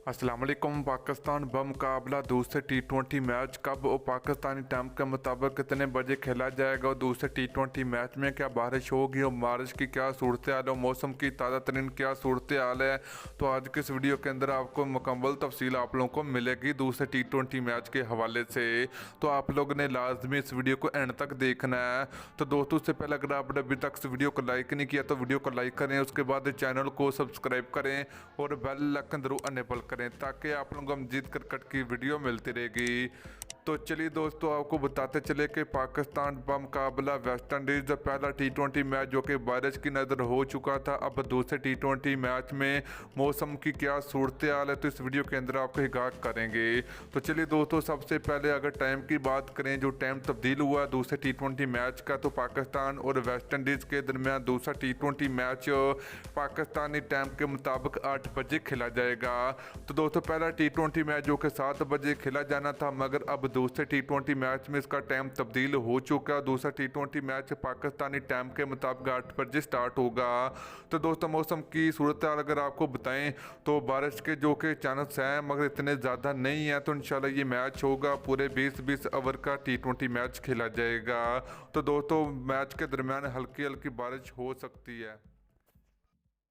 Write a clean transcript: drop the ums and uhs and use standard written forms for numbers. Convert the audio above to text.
अस्सलाम वालेकुम। पाकिस्तान बमुकाबला दूसरे टी20 मैच कब और पाकिस्तानी टाइम के मुताबिक कितने बजे खेला जाएगा और दूसरे टी20 मैच में क्या बारिश होगी और बारिश की क्या सूरत हाल है, मौसम की ताज़ा तरीन क्या सूरत हाल है। तो आज के इस वीडियो के अंदर आपको मुकम्मल तफसील आप लोगों को मिलेगी दूसरे टी20 मैच के हवाले से। तो आप लोगों ने लाजमी इस वीडियो को एंड तक देखना है। तो दोस्तों, उससे पहले अगर आपने अभी तक इस वीडियो को लाइक नहीं किया तो वीडियो को लाइक करें, उसके बाद चैनल को सब्सक्राइब करें और बेल आइकन जरूर अनेबल करें ताकि आप लोगों को मजीद क्रिकेट की वीडियो मिलती रहेगी। तो चलिए दोस्तों, आपको बताते चले कि पाकिस्तान बमुकाबला वेस्ट इंडीज़ पहला टी20 मैच जो कि बारिश की नज़र हो चुका था, अब दूसरे टी20 मैच में मौसम की क्या सूरत हाल है तो इस वीडियो के अंदर आपको हिगाक करेंगे। तो चलिए दोस्तों, सबसे पहले अगर टाइम की बात करें, जो टाइम तब्दील हुआ दूसरे टी20 मैच का, तो पाकिस्तान और वेस्ट इंडीज़ के दरमियान दूसरा टी20 मैच पाकिस्तानी टाइम के मुताबिक 8 बजे खेला जाएगा। तो दोस्तों, पहला टी20 मैच जो कि 7 बजे खेला जाना था, मगर अब दूसरे टी20 मैच में इसका टाइम तब्दील हो चुका। दूसरा टी20 मैच पाकिस्तानी टाइम के मुताबिक 8 बजे स्टार्ट होगा। तो दोस्तों, मौसम की सूरत हाल अगर आपको बताएं तो बारिश के जो कि चांस हैं मगर इतने ज़्यादा नहीं है। तो इंशाल्लाह ये मैच होगा, पूरे 20-20 ओवर का टी20 मैच खेला जाएगा। तो दोस्तों, मैच के दरमियान हल्की हल्की बारिश हो सकती है।